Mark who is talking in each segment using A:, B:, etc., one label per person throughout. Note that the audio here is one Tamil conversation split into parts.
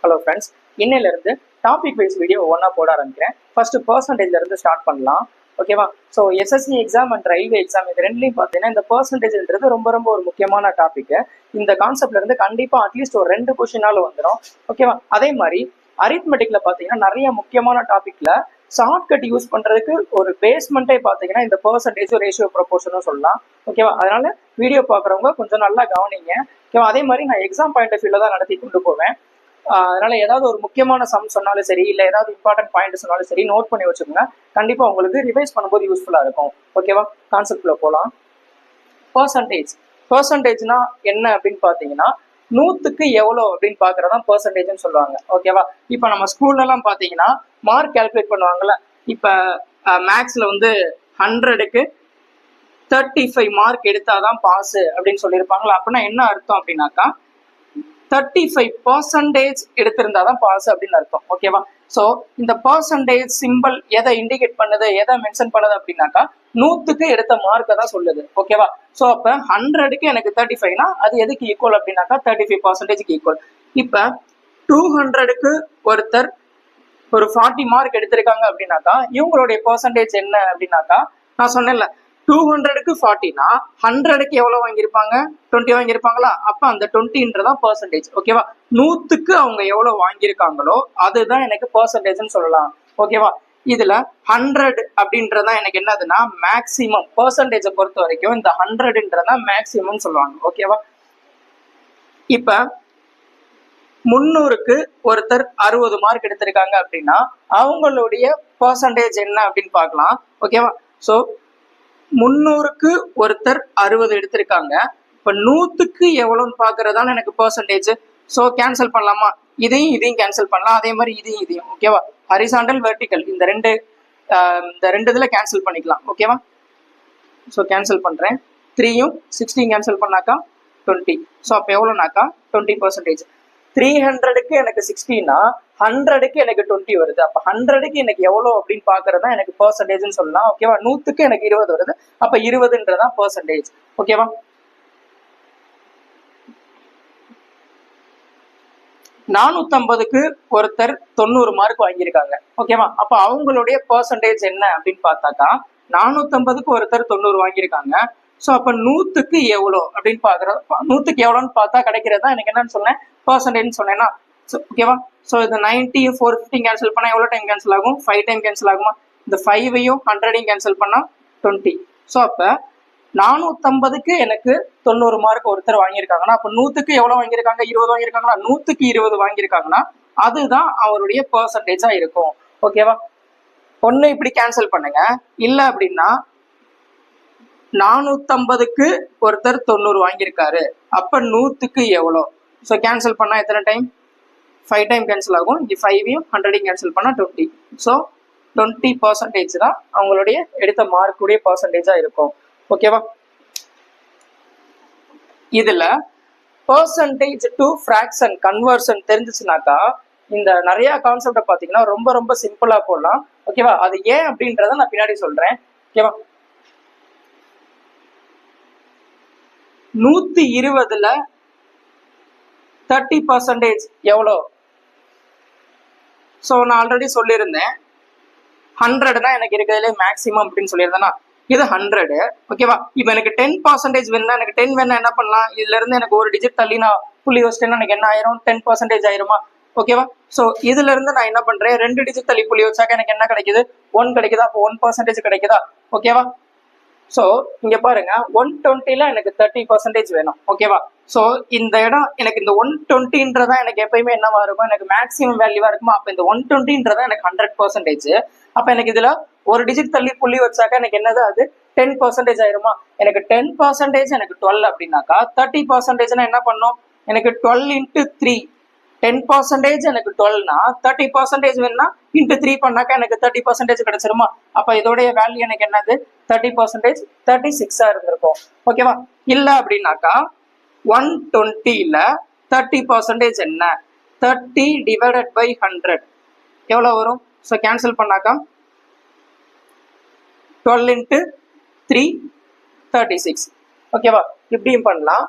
A: ஹலோ ஃப்ரெண்ட்ஸ், இன்னையிலிருந்து டாபிக் வைஸ் வீடியோ ஒவ்வொன்றா போட ஆரம்பிக்கிறேன். ஃபர்ஸ்ட் பர்சன்டேஜ்ல இருந்து ஸ்டார்ட் பண்ணலாம். ஓகேவா? So SSC exam and railway exam இது ரெண்டுலையும் பார்த்தீங்கன்னா இந்த பர்சன்டேஜ்ன்றது ரொம்ப ரொம்ப ஒரு முக்கியமான டாபிக். இந்த கான்செப்ட்ல இருந்து கண்டிப்பா அட்லீஸ்ட் ஒரு 2 கொஸ்டினாலும் வந்துடும். ஓகேவா? அதே மாதிரி அரித்மெட்டிக்ல பார்த்தீங்கன்னா நிறைய முக்கியமான டாபிக்ல ஷார்ட்கட் யூஸ் பண்றதுக்கு ஒரு பேஸ்மெண்ட்டே பார்த்தீங்கன்னா இந்த பர்சன்டேஜ் ரேஷியோ ப்ரொபோர்ஷனும் சொல்லலாம். ஓகேவா? அதனால வீடியோ பார்க்குறவங்க கொஞ்சம் நல்லா கவனிங்க. ஓகேவா? அதே மாதிரி நான் எக்ஸாம் பாயிண்ட் ஆஃப் வியூல தான் நடத்தி கொண்டு போவேன். அதனால ஏதாவது ஒரு முக்கியமான சம் சொன்னாலும் சரி, இல்லை ஏதாவது இம்பார்ட்டன்ட் பாயிண்ட் சொன்னாலும் சரி, நோட் பண்ணி வச்சுக்கோங்க. கண்டிப்பா உங்களுக்கு ரிவைஸ் பண்ணும்போது யூஸ்ஃபுல்லா இருக்கும். ஓகேவா? கான்செப்ட்ல போகலாம். பர்சன்டேஜ்னா என்ன அப்படின்னு பார்த்தீங்கன்னா 100க்கு எவ்வளோ அப்படின்னு பார்க்கறதான் பர்சன்டேஜ்னு சொல்லுவாங்க. ஓகேவா? இப்போ நம்ம ஸ்கூல்ல எல்லாம் பார்த்தீங்கன்னா மார்க் கால்குலேட் பண்ணுவாங்கல்ல. இப்போ மேக்ஸ்ல வந்து 100க்கு 35 மார்க் எடுத்தாதான் பாஸ் அப்படின்னு சொல்லியிருப்பாங்களா. அப்படின்னா என்ன அர்த்தம் அப்படின்னாக்கா 35% எடுத்திருந்தாதான் பாஸ் அப்படின்னு அர்த்தம். ஓகேவா? சோ இந்த பர்சன்டேஜ் சிம்பிள் எதை இண்டிகேட் பண்ணுது, எதை மென்ஷன் பண்ணுது அப்படின்னாக்கா 100க்கு எடுத்த மார்க்கை தான் சொல்லுது. ஓகேவா? சோ அப்ப 100க்கு எனக்கு 35னா அது எதுக்கு ஈக்குவல் அப்படின்னாக்கா 35% ஈக்குவல். இப்ப 200க்கு ஒருத்தர் ஒரு 40 மார்க் எடுத்திருக்காங்க அப்படின்னாக்கா இவங்களுடைய பர்சன்டேஜ் என்ன அப்படின்னாக்கா, நான் சொன்னேன்ல 200க்கு 40னா 100க்கு எவ்வளவு வாங்கியிருப்பாங்க, 20 வாங்கியிருப்பாங்களா. அப்ப அந்த 20ன்றதான் பர்சன்டேஜ். ஓகேவா? 100க்கு அவங்க எவ்வளவு வாங்கியிருக்காங்களோ அதுதான் எனக்கு பர்சன்டேஜ்னு சொல்லலாம். ஓகேவா? இதுல 100 அப்படின்றதான் எனக்கு என்னதுன்னா மேக்சிமம். பர்சன்டேஜை பொறுத்த வரைக்கும் இந்த 100ன்றதான் மேக்சிமம் சொல்லுவாங்க. ஓகேவா? இப்ப 300க்கு ஒருத்தர் 60 மார்க் எடுத்திருக்காங்க அப்படின்னா அவங்களுடைய பர்சன்டேஜ் என்ன அப்படின்னு பார்க்கலாம். ஓகேவா? சோ 300க்கு ஒருத்தர் 60 எடுத்திருக்காங்க. இப்ப 100க்கு எவ்வளவுன்னு பாக்குறதான எனக்கு பர்சன்டேஜ். சோ கேன்சல் பண்ணலாமா? இதையும் கேன்சல் பண்ணலாம். அதே மாதிரி இதையும். ஓகேவா? ஹரிசாண்டல் வெர்டிகல் இந்த ரெண்டு இதுல கேன்சல் பண்ணிக்கலாம். ஓகேவா? சோ கேன்சல் பண்றேன். 3யும் 16 கேன்சல் பண்ணாக்கா 20. சோ அப்ப எவ்வளவுனாக்கா 20%. 300க்கு எனக்கு 16னா 100க்கு எனக்கு 20 வருது. அப்ப 100க்கு எனக்கு எவ்வளவு அப்படின்னு பாக்குறதா எனக்கு பர்சன்டேஜ்னு சொல்லலாம். ஓகேவா? 100க்கு எனக்கு 20 வருது. அப்ப 20ன்றதான் பர்சன்டேஜ். ஓகேவா? 450க்கு ஒருத்தர் 90 மார்க் வாங்கியிருக்காங்க. ஓகேவா? அப்ப அவங்களுடைய பர்சன்டேஜ் என்ன அப்படின்னு பார்த்தாக்கா 450க்கு ஒருத்தர் 90 வாங்கியிருக்காங்க. சோ அப்ப 100க்கு எவ்வளோ அப்படின்னு பாக்குறது. 100க்கு எவ்வளோன்னு பார்த்தா கிடைக்கிறதா எனக்கு என்னன்னு சொன்னேன், பர்சன்டேஜ் சொன்னேன்னா. ஓகேவா? சோ இந்த 90 450 கேன்சல் பண்ணா எவ்வளவு டைம் கேன்சல் ஆகும்? 5 டைம் கேன்சல் ஆகுமா? இந்த 5யும் 100யும் கேன்சல் பண்ணா 20. சோ அப்ப 450க்கு எனக்கு 90 மார்க் ஒருத்தர் வாங்கியிருக்காங்கன்னா அப்ப 100க்கு எவ்வளவு வாங்கியிருக்காங்க? 20 வாங்கியிருக்காங்களா? 100க்கு 20 வாங்கியிருக்காங்கன்னா அதுதான் அவருடைய பர்சன்டேஜா இருக்கும். ஓகேவா? ஒண்ணு இப்படி கேன்சல் பண்ணுங்க. இல்ல அப்படின்னா 450க்கு ஒருத்தர் 90 வாங்கியிருக்காரு. அப்ப 100க்கு எவ்வளோ? ஸோ கேன்சல் பண்ணா எத்தனை டைம்? 5 டைம் கேன்சல் ஆகும். இங்க 5யும் 100யும் கேன்சல் பண்ணா 20. ஸோ 20% தான் அவங்களுடைய எடுத்த மார்க்குடைய பர்சன்டேஜா இருக்கும். ஓகேவா? இதுல பர்சன்டேஜ் டு ஃபிராக்ஷன் கன்வர்ஷன் தெரிஞ்சிச்சுனாக்கா இந்த நிறைய கான்செப்டை பாத்தீங்கன்னா ரொம்ப ரொம்ப சிம்பிளா போடலாம். ஓகேவா? அது ஏன் அப்படின்றத நான் பின்னாடி சொல்றேன். ஓகேவா? 120ல 30% எவ்வளோ? ஸோ நான் ஆல்ரெடி சொல்லியிருந்தேன் 100 தான் எனக்கு இருக்கிறதுல மேக்ஸிமம் அப்படின்னு சொல்லியிருந்தேன்னா இது 100. ஓகேவா? இப்போ எனக்கு 10% வேணும்னா எனக்கு 10 வேணா என்ன பண்ணலாம்? இதுல இருந்து எனக்கு ஒரு டிஜிட் தள்ளி நான் புள்ளி வச்சிட்டேன்னா எனக்கு என்ன ஆயிரும்? 10% ஆயிருமா? ஓகேவா? ஸோ இதுல இருந்து நான் என்ன பண்றேன்? 2 டிஜிட் தள்ளி புள்ளி வச்சாக்க எனக்கு என்ன கிடைக்குது? 1 கிடைக்குதா? அப்போ 1% கிடைக்குதா? ஓகேவா? ஸோ இங்க பாருங்க 120ல எனக்கு 30% வேணும். ஓகேவா? ஸோ இந்த இடம் எனக்கு இந்த 120ன்றதா எனக்கு எப்பயுமே என்னவா இருக்கும்? எனக்கு மேக்ஸிமம் வேல்யூவா இருக்குமா? அப்ப இந்த 120ன்றதா எனக்கு 100%. அப்ப எனக்கு இதுல ஒரு டிஜிட் தள்ளி புள்ளி வச்சாக்க எனக்கு என்னது? அது 10% ஆயிருமா? எனக்கு 10% எனக்கு 12 அப்படின்னாக்கா 30%னா என்ன பண்ணும்? எனக்கு 12 × 3. 10% எனக்கு 12னா 30% வேணும்னா இன்ட்டு 3 பண்ணாக்கா எனக்கு 30% கிடைச்சிருமா? அப்ப இதோடைய வேல்யூ எனக்கு என்னது? 30% 36 இருந்திருக்கும். ஓகேவா? இல்ல அப்படின்னாக்கா 120ல 30% என்ன? 30 divided by 100 எவ்வளவு வரும்? ஸோ கேன்சல் பண்ணாக்கா 12 × 3 36. ஓகேவா? இப்படியும் பண்ணலாம்.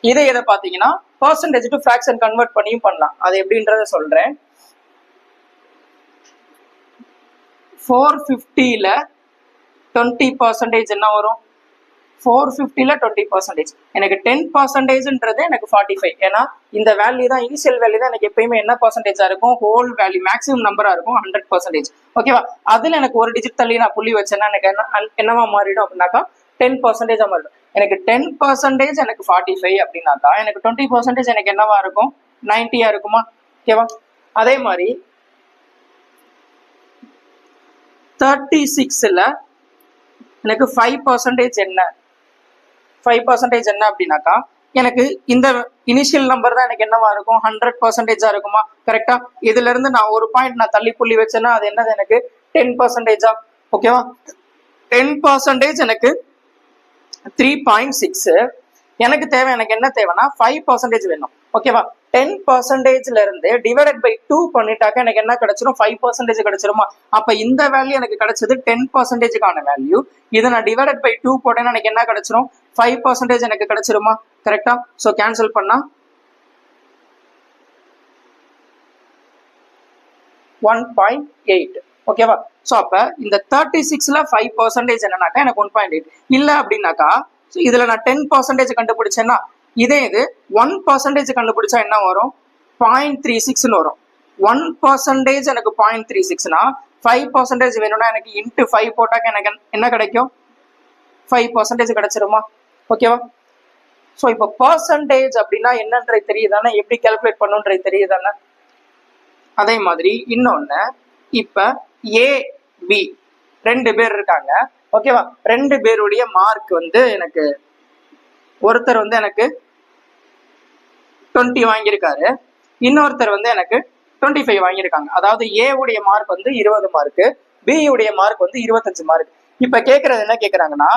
A: இதை எதை பார்த்தீங்கன்னா பர்சன்டேஜ் டு ஃபிராக்ஷன் கன்வெர்ட் பண்ணியும் பண்ணலாம். அது எப்படின்றத சொல்றேன். 450ல 20% என்ன வரும்? 450ல 20%. எனக்கு 10%ன்றது எனக்கு 45. ஏன்னா இந்த வேல்யூ தான், இனிஷியல் வேல்யூ தான் எனக்கு எப்பயுமே என்ன பர்சன்டேஜா இருக்கும்? ஹோல் வேல்யூ மேக்ஸிமம் நம்பரா இருக்கும் 100%. ஓகேவா? அதுல எனக்கு ஒரு டிஜிட் தள்ளி நான் புள்ளி வச்சேன்னா எனக்கு என்னவா மாறிடும் அப்படின்னாக்கா 10%ஆ மாறிடும். எனக்கு 10% எனக்கு 45 அப்படின்னாக்கா எனக்கு 20% எனக்கு என்னவா இருக்கும்? 90 இருக்குமா? ஓகேவா? அதே மாதிரி 36ல எனக்கு 5% என்ன? 5% என்ன அப்படின்னாக்கா எனக்கு இந்த இனிஷியல் நம்பர் தான் எனக்கு என்னவா இருக்கும்? 100%ஆ இருக்குமா? கரெக்டா? இதுல இருந்து நான் ஒரு பாயிண்ட் நான் தள்ளி புள்ளி வச்சேன்னா அது என்னது? எனக்கு 10%ஆ? ஓகேவா? 10% எனக்கு 3.6. எனக்கு தேவை, எனக்கு என்ன தேவைன்னா 5% வேணும். ஓகேவா? 10%ல இருந்து டிவைடட் பை 2 பண்ணிட்டாக்க எனக்கு என்ன கிடைச்சிரும்? 5% கிடைச்சிருமா? அப்ப இந்த வேல்யூ எனக்கு கிடைச்சது 10%க்கான வேல்யூ. இதை நான் டிவைடட் பை 2 போட்டேன்னா எனக்கு என்ன கிடைச்சிரும்? 5% எனக்கு கிடைச்சிருமா? கரெக்டா? சோ கேன்சல் பண்ணா 1.8. ஓகேவா? சோ அப்ப இந்த 36ல 5% என்னன்னாக்கா எனக்கு 1.8 இல்ல அப்படின்னாக்கா இதுல நான் 10% கண்டுபிடிச்சேன்னா இதே இது 1% கண்டுபிடிச்சா என்ன வரும்? 0.36 வரும். 1% எனக்கு 0.36னா 5% வேணும்னா எனக்கு இன்ட்டு 5 போட்டாக்க எனக்கு என்ன கிடைக்கும்? 5% கிடைச்சிருமா? ஓகேவா? ஸோ இப்போ பர்சன்டேஜ் அப்படின்னா என்னன்றது தெரியுதானே? எப்படி கால்குலேட் பண்ணுன்றது தெரியுதானே? அதே மாதிரி இன்னொன்னு, இப்ப ஏ பி 2 பேர் இருக்காங்க. ஓகேவா? 2 பேருடைய மார்க் வந்து எனக்கு, ஒருத்தர் வந்து எனக்கு 20 வாங்கியிருக்காரு, இன்னொருத்தர் வந்து எனக்கு 25 வாங்கியிருக்காங்க. அதாவது ஏ உடைய மார்க் வந்து 20 மார்க், பி உடைய மார்க் வந்து 25 மார்க். இப்ப கேக்குறது என்ன கேக்குறாங்கன்னா,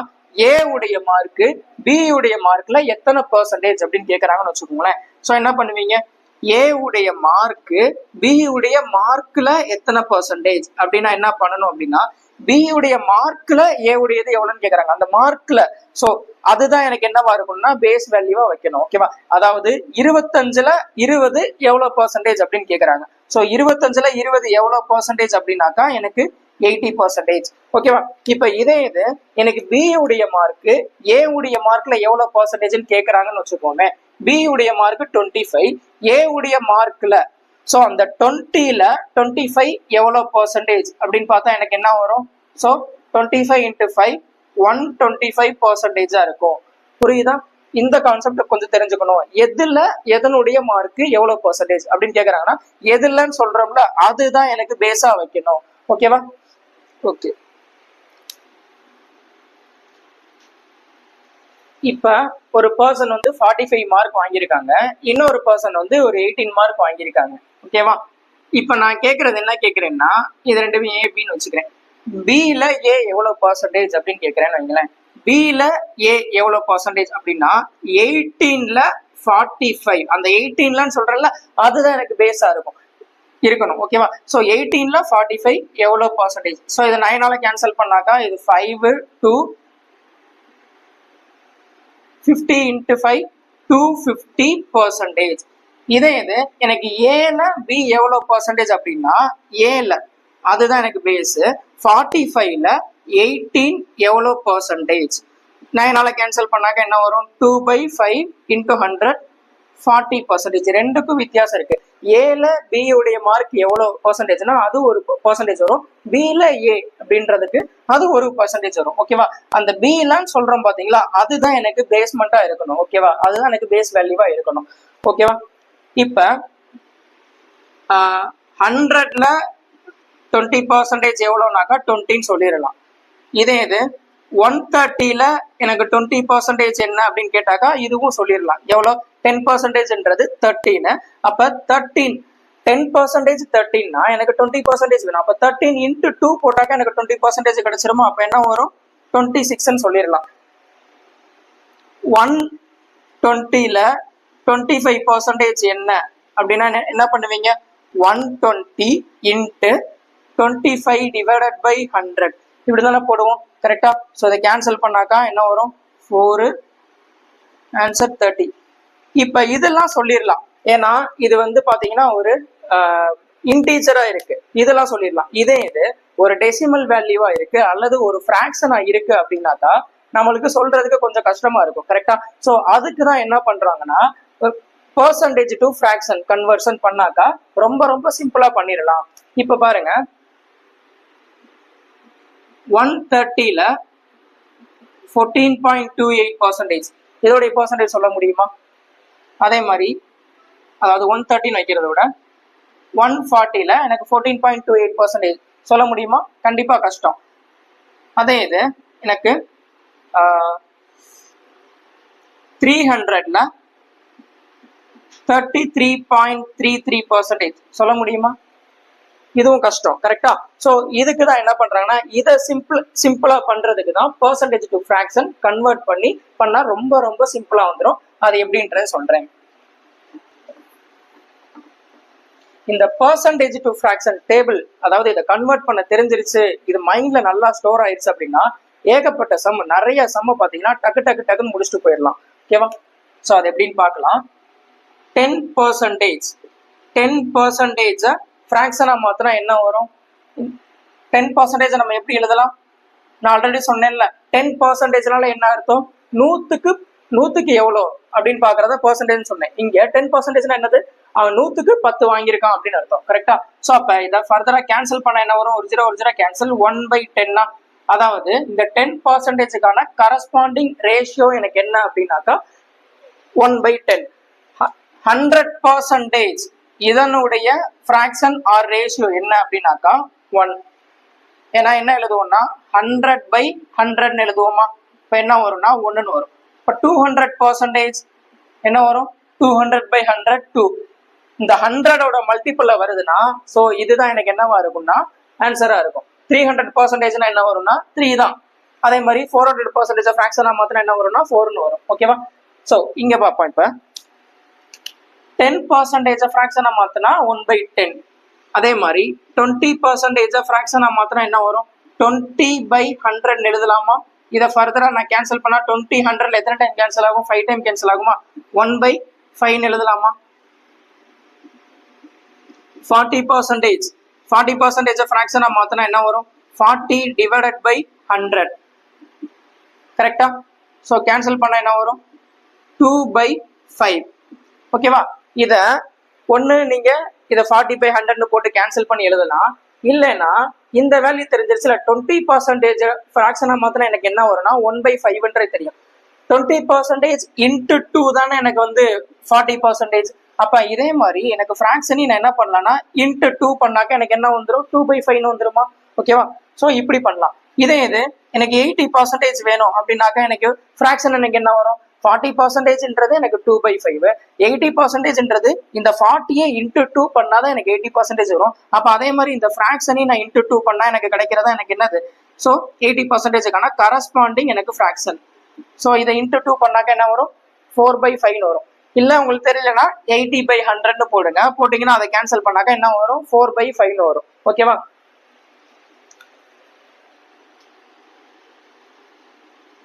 A: ஏ உடைய மார்க் பி உடைய மார்க்ல எத்தனை பர்சன்டேஜ் அப்படின்னு கேக்குறாங்கன்னு வச்சுக்கோங்களேன். சோ என்ன பண்ணுவீங்க? ஏ உடைய மார்க் பி உடைய மார்க்ல எத்தனை பர்சன்டேஜ் அப்படின்னா என்ன பண்ணணும் அப்படின்னா, பி உடைய மார்க்ல ஏ உடையது எவ்வளவுன்னு கேக்குறாங்க. அந்த மார்க்ல சோ அதுதான் எனக்கு என்னவா இருக்கும்னா பேஸ் வேல்யூவா வைக்கணும். ஓகேவா? அதாவது 25ல 20 எவ்வளவு பர்சன்டேஜ் அப்படின்னு கேக்குறாங்க. சோ 25ல 20 எவ்வளவு பர்சன்டேஜ் அப்படின்னாக்கா எனக்கு 80%. ஓகேவா? இப்ப இதே இது எனக்கு பி உடைய மார்க் ஏ உடைய மார்க்ல எவ்வளவு பர்சன்டேஜ்னு கேக்குறாங்கன்னு வச்சுக்கோங்க. பி உடைய மார்க் 25, ஏ உடைய மார்க்ல சோ அந்த 20ல 25 எவ்வளவு பர்சன்டேஜ் அப்படின்னு பார்த்தா எனக்கு என்ன வரும்? சோ 25 into 5 125%ஆ இருக்கும். புரியுதா? இந்த கான்செப்ட் கொஞ்சம் தெரிஞ்சுக்கணும். எதுல எதனுடைய மார்க் எவ்வளவு பர்சன்டேஜ் அப்படின்னு கேக்குறாங்கன்னா எதுலன்னு சொல்றோம்ல அதுதான் எனக்கு பேஸா வைக்கணும். ஓகேவா? ஓகே. இப்ப ஒரு பர்சன் வந்து 45 மார்க் வாங்கியிருக்காங்க, இன்னொரு பர்சன் வந்து ஒரு 18 மார்க் வாங்கியிருக்காங்க. ஓகேவா? இப்ப நான் கேக்குறது என்ன கேக்குறேன்னா, இது ரெண்டுமே ஏ பின்னு வச்சுக்கிறேன். பில ஏ எவ்வளவு பர்சன்டேஜ் அப்படின்னு கேக்குறேன்னு வைங்களேன். பில ஏ எவ்வளவு பர்சன்டேஜ் அப்படின்னா 18ல 45. அந்த 18லன்னு சொல்றேன்ல அதுதான் எனக்கு பேஸா இருக்கணும். ஓகேவா? சோ 18ல 45 எவ்வளவு பர்சன்டேஜ்? சோ இதை 9ஆல கேன்சல் பண்ணாக்கா இது 5 2 50 into 5 250%. இதே இது எனக்கு ஏல பி எவ்வளவு பர்சன்டேஜ் அப்படின்னா ஏல அதுதான் எனக்கு பேஸ். 45ல 18 எவ்வளவு பர்சன்டேஜ்? 9ஆல கேன்சல் பண்ணாக்க என்ன வரும்? 2/5 into 100 40%. ரெண்டுக்கும் வித்தியாசம் இருக்கு. ஏல பி உடைய மார்க் எவ்வளவு பர்சன்டேஜ்னா அது ஒரு பர்சன்டேஜ் வரும், பில ஏ அப்படின்றதுக்கு அது ஒரு பர்சன்டேஜ் வரும். ஓகேவா? அந்த பிலான்னு சொல்றோம் பாத்தீங்களா அதுதான் எனக்கு பேஸ்மெண்டா இருக்கணும். ஓகேவா? அதுதான் எனக்கு பேஸ் வேல்யூவா இருக்கணும். ஓகேவா? இப்ப 100ல 20% எவ்வளவுனாக்கா 20ன்னு சொல்லிடலாம். இதே இது 130ல எனக்கு 20% என்ன அப்படின்னு கேட்டாக்கா இதுவும் சொல்லிடலாம். எவ்வளவு? 10%ன்றது 13. அப்ப 13 10% 13னா எனக்கு 20% வேணும். அப்ப 13 into 2 போட்டாக்கா எனக்கு 20% கிடைச்சிருமா? அப்ப என்ன வரும்? 26ன்னு சொல்லிடலாம். 120ல 25% என்ன அப்படின்னா என்ன பண்ணுவீங்க? 120 into 25 divided by 100 இப்படிதானே போடுவோம். கரெக்டா? சோ இதை கேன்சல் பண்ணாக்கா என்ன வரும்? 4 ஆன்சர் 30. இப்ப இதெல்லாம் சொல்லிடலாம், ஏன்னா இது வந்து பாத்தீங்கன்னா ஒரு இன்டீஜரா இருக்கு, இதெல்லாம் சொல்லிடலாம். இதே இது ஒரு டெசிமல் வேல்யூவா இருக்கு அல்லது ஒரு ஃபிராக்ஷனா இருக்கு அப்படின்னாக்கா நம்மளுக்கு சொல்றதுக்கு கொஞ்சம் கஷ்டமா இருக்கும். கரெக்டா? சோ அதுக்கு தான் என்ன பண்றாங்கன்னா பெர்சன்டேஜ் டு ஃபிராக்ஷன் கன்வர்ஷன் பண்ணாக்கா ரொம்ப ரொம்ப சிம்பிளா பண்ணிடலாம். இப்ப பாருங்க, 130ல 14.28%, இதோடைய பெர்சன்டேஜ் சொல்ல முடியுமா? அதே மாதிரி அதாவது 130 வைக்கிறத விட 140ல எனக்கு 14.28% சொல்ல முடியுமா? கண்டிப்பா கஷ்டம். அதே இது எனக்கு 300ல 33.33% சொல்ல முடியுமா? இதுவும் கஷ்டம். கரெக்டா? சோ இதுக்கு தான் என்ன பண்றாங்கன்னா இதை சிம்பிளா பண்றதுக்கு தான் பெர்சன்டேஜ் டு ஃபிராக்ஷன் கன்வெர்ட் பண்ணா ரொம்ப ரொம்ப சிம்பிளா வந்துடும். அது எப்படின்றத சொல்றேன். இந்த பெர்சன்டேஜ் டு ஃபிராக்ஷன் டேபிள், அதாவது இதை கன்வெர்ட் பண்ண தெரிஞ்சிருச்சு, இது மைண்ட்ல நல்லா ஸ்டோர் ஆயிடுச்சு அப்படின்னா ஏகப்பட்ட சம், நிறைய சம் பாத்தீங்கன்னா டக்கு டக்கு டக்குன்னு முடிச்சுட்டு போயிடலாம். ஓகேவா? சோ அது எப்படின்னு பார்க்கலாம். 10% ஃபிராக்ஷனா மாத்தினா என்ன வரும்? 10% நம்ம எப்படி எழுதலாம்? நான் ஆல்ரெடி சொன்னேன்ல, 10%னால என்ன அர்த்தம்? நூத்துக்கு எவ்வளோ அப்படின்னு பாக்குறத பெர்சன்டேஜ் சொன்னேன். இங்க 10%னா என்னது? அவன் 100க்கு 10 வாங்கியிருக்கான் அப்படின்னு அர்த்தம். கரெக்டா? சோ அப்ப இதை ஃபர்தரா கேன்சல் பண்ண என்ன வரும்? ஒரு ஜீரோ கேன்சல், 1/10. அதாவது இந்த 10%க்கான கரஸ்பாண்டிங் ரேஷியோ எனக்கு என்ன அப்படின்னாக்கா 1/10. 100% இதனுடைய ஃபிராக்ஷன் ஆர் ரேஷியோ என்ன அப்படின்னாக்கா 1. ஏன்னா என்ன எழுதுவோம்னா 100/100 எழுதுவோமா? இப்ப என்ன வரும்னா 1ன்னு வரும். இப்ப 200% என்ன வரும்? 200/100 2. இந்த 100ஓட மல்டிபிள்ல வருதுன்னா சோ இதுதான் எனக்கு என்னவா இருக்கும்னா ஆன்சரா இருக்கும். 300% என்ன வரும்னா 3 தான். அதே மாதிரி 400% ஃபிராக்ஷனா மாத்தினா என்ன வரும்னா 4ன்னு வரும். ஓகேவா? சோ இங்க பாப்போம். இப்ப 10% ஃபிராக்ஷனா மாத்தினா 1/10. அதே மாதிரி 20% ஃபிராக்ஷனா மாத்தினா என்ன வரும்? 20/100 எழுதலாமா? இதை ஃபர்தரா நான் கேன்சல் பண்ணா 20 100ல எத்தனை டைம் கேன்சல் ஆகும்? 5 டைம் கேன்சல் ஆகுமா? 1/5 எழுதலாமா? 40% ஃபிராக்ஷனா மாத்தினா என்ன வரும்? 40/100. கரெக்டா? சோ கேன்சல் பண்ணா என்ன வரும்? 2/5. ஓகேவா? இத ஒண்ணு நீங்க இதை 40/100 போட்டு கேன்சல் பண்ணி எழுதலாம். இல்லைன்னா இந்த வேல்யூ தெரிஞ்சிருச்சுல, 20% ஃபிராக்ஷனா மாத்தினா எனக்கு என்ன வரும்னா 1/5 தெரியும். 20% into 2 தானே எனக்கு வந்து 40%. அப்ப இதே மாதிரி எனக்கு ஃபிராக்ஷன் நான் என்ன பண்ணலாம்னா into 2 பண்ணாக்க எனக்கு என்ன வந்துடும்? 2/5 வந்துருமா? ஓகேவா? சோ இப்படி பண்ணலாம். இதே இது எனக்கு 80% வேணும் அப்படின்னாக்க எனக்கு ஃபிராக்ஷன் எனக்கு என்ன வரும்? 40%ன்றது எனக்கு 2/5, 80%ன்றது இந்த 40யே into 2 பண்ணாதான் எனக்கு 80% வரும். அப்ப அதே மாதிரி இந்த ஃபிராக்ஷனையும் நான் into 2 பண்ணா எனக்கு கிடைக்கிறதா எனக்கு என்னது? சோ 80%க்கான கரஸ்பாண்டிங் எனக்கு ஃபிராக்ஷன். சோ இதை into 2 பண்ணாக்க என்ன வரும்? 4/5 வரும். இல்ல உங்களுக்கு தெரியலன்னா 80/100 போடுங்க. போட்டீங்கன்னா அதை கேன்சல் பண்ணாக்க என்ன வரும்? 4/5 வரும். ஓகேவா?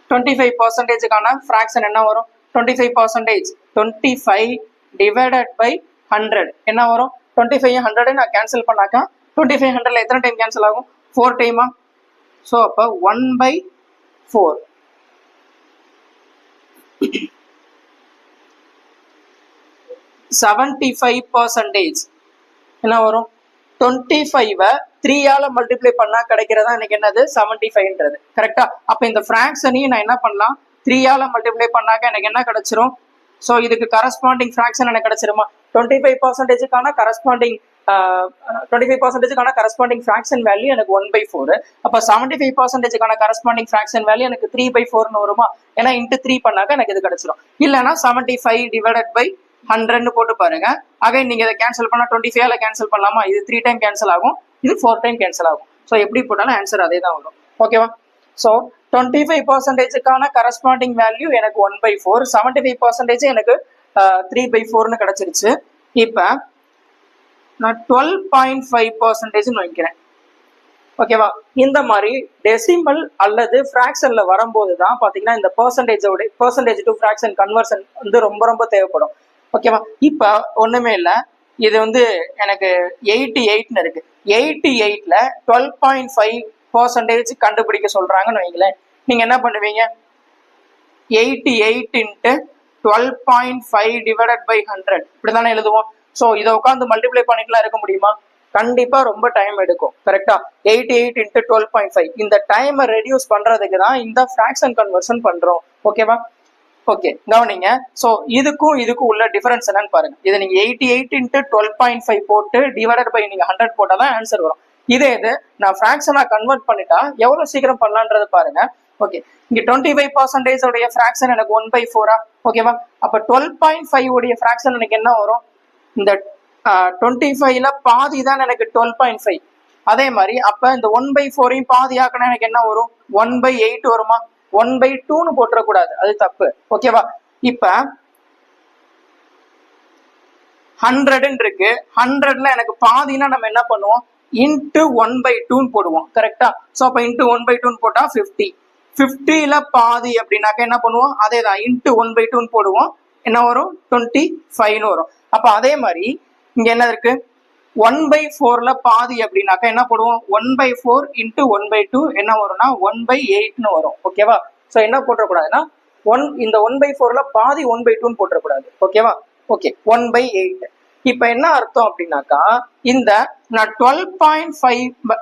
A: %25க்கான ஃபிராக்ஷன் என்ன வரும்? 25%. 25/100 என்ன வரும்? 25 100 நான் கேன்சல் பண்ணாக்கா 25 100ல எத்தனை டைம் கேன்சல் ஆகும்? 4 டைமா? சோ அப்ப 1/4. 75% என்ன வரும்? 25 3ஆல மல்டிப்ளை பண்ணா கிடைக்கிறதா எனக்கு என்னது? 75ன்றது. கரெக்டா? அப்ப இந்த ஃபிராக்ஷனையும் நான் என்ன பண்ணலாம்? 3ஆல மல்டிப்ளை பண்ணாக்க எனக்கு என்ன கிடைச்சிரும்? சோ இதுக்கு கரஸ்பாண்டிங் ஃபிராக்ஷன் எனக்கு கிடைச்சிருமா? 25%க்கான கரஸ்பாண்டிங் 25%க்கான கரஸ்பாண்டிங் ஃபிராக்ஷன் வேல்யூ எனக்கு 1/4. அப்ப 75%க்கான கரஸ்பாண்டிங் ஃபிராக்ஷன் வேல்யூ எனக்கு 3/4ன்னு வருமா? ஏன்னா into 3 பண்ணாக்க எனக்கு இது கிடைச்சிரும். இல்லைன்னா 75/100 போட்டு பாருங்க. அகைன் நீங்க இதை கேன்சல் பண்ணா 25ல கேன்சல் பண்ணலாமா? இது 3 டைம் கேன்சல் ஆகும், இது 4 டைம் கேன்சல் ஆகும். ஸோ எப்படி போட்டாலும் ஆன்சர் அதே தான் வரும். ஓகேவா? ஸோ 25%க்கான கரஸ்பாண்டிங் வேல்யூ எனக்கு 1/4, 75% எனக்கு 3/4ன்னு கிடைச்சிருச்சு. இப்போ நான் 12.5% வைக்கிறேன். ஓகேவா? இந்த மாதிரி டெசிமல் அல்லது ஃபிராக்ஷன்ல வரும்போது தான் பாத்தீங்கன்னா இந்த பெர்சன்டேஜ் டு ஃபிராக்ஷன் கன்வர்ஷன் வந்து ரொம்ப ரொம்ப தேவைப்படும். ஓகேவா? இப்ப ஒண்ணுமே இல்ல, இது வந்து எனக்கு 88ன்னு இருக்கு. 88ல 12.5% கண்டுபிடிக்க சொல்றாங்கன்னு வைங்களேன். நீங்க என்ன பண்ணுவீங்க? 88 into 12.5 divided by 100 இப்படிதானே எழுதுவோம். ஸோ இதை உட்காந்து மல்டிப்ளை பண்ணிட்டுலாம் இருக்க முடியுமா? கண்டிப்பா ரொம்ப டைம் எடுக்கும். கரெக்டா? 88 into 12.5 இந்த டைமை ரெடியூஸ் பண்றதுக்கு தான் இந்த ஃபிராக்ஷன் கன்வர்ஷன் பண்றோம். ஓகேவா? ஓகே, கவனிங்க. ஸோ இதுக்கும் உள்ள டிஃபரன்ஸ் என்னன்னு பாருங்க. இதை நீங்க 88 into 12.5 போட்டு டிவைடட் பை நீங்க 100 போட்டா தான் ஆன்சர் வரும். இதே இது நான் ஃபிராக்ஷனா கன்வெர்ட் பண்ணிட்டா எவ்வளவு சீக்கிரம் பண்ணலான்றது பாருங்க. ஓகே, இங்க 25% உடைய ஃபிராக்ஷன் எனக்கு 1/4. ஓகேவா? அப்ப 12.5 உடைய ஃபிராக்ஷன் எனக்கு என்ன வரும்? இந்த 25ல பாதி தான் எனக்கு 12.5. அதே மாதிரி அப்ப இந்த 1/4 பாதி ஆக்கணும் எனக்கு என்ன வரும்? 1/8 வருமா? 1/2ன்னு போட்டுறக்கூடாது, அது தப்பு. ஓகேவா? இப்ப 100 இருக்கு. 100ல எனக்கு பாதினா நம்ம என்ன பண்ணுவோம்? இன்ட்டு 1/2ன்னு போடுவோம். கரெக்டா? ஸோ அப்ப இன்ட்டு 1/2ன்னு போட்டா 50. 50ல பாதி அப்படின்னாக்க என்ன பண்ணுவோம்? அதே தான், இன்ட்டு 1/2ன்னு போடுவோம். என்ன வரும்? 25ன்னு வரும். அப்ப அதே மாதிரி இங்க என்ன இருக்கு? 1/4ல பாதி அப்படின்னாக்க என்ன போடுவோம்? 1/4 இன்ட்டு 1/2 என்ன வரும்னா 1/8ன்னு வரும். ஓகேவா? ஸோ என்ன போட்டுறக்கூடாதுன்னா இந்த 1/4ல பாதி 1/2ன்னு போட்டுறக்கூடாது. ஓகேவா? ஓகே, 1/8. இப்ப என்ன அர்த்தம் அப்படின்னாக்கா, இந்த நான் 12.5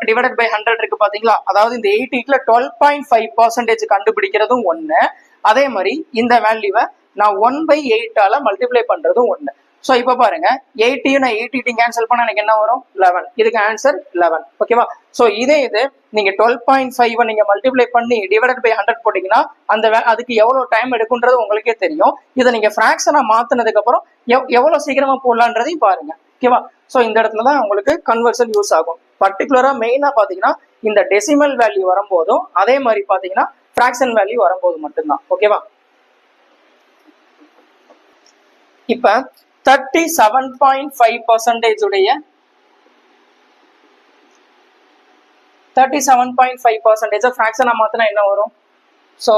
A: டிவைடட் பை 100 இருக்கு பாத்தீங்களா? அதாவது இந்த 88ல 12.5% கண்டுபிடிக்கிறதும் ஒண்ணு. அதே மாதிரி இந்த வேல்யூவை நான் 1/8ஆல மல்டிப்ளை பண்றதும் ஒண்ணு. ஸோ இப்போ பாருங்க, 80 நான் 80 கேன்சல் பண்ணா எனக்கு என்ன வரும்? 11. இதுக்கு ஆன்சர் 11. ஓகேவா? ஸோ இதே இது நீங்க 12.5 நீங்க மல்டிப்ளை பண்ணி டிவைடட் பை 100 போட்டீங்கன்னா அதுக்கு எவ்வளவு டைம் எடுக்குன்றது உங்களுக்கே தெரியும். இதை நீங்க ஃபிராக்ஷனா மாத்தினதுக்கு அப்புறம் எவ்வளவு சீக்கிரமா போடலான்றதையும் பாருங்க. ஓகேவா? ஸோ இந்த இடத்துல தான் உங்களுக்கு கன்வர்ஷன் யூஸ் ஆகும். பர்டிகுலரா மெயினா பாத்தீங்கன்னா இந்த டெசிமல் வேல்யூ வரும்போதும் அதே மாதிரி பாத்தீங்கன்னா ஃபிராக்ஷன் வேல்யூ வரும்போது மட்டும்தான். ஓகேவா? இப்ப 37.5% உடைய 37.5% ஃபிராக்ஷனா மாத்தினா என்ன வரும்? ஸோ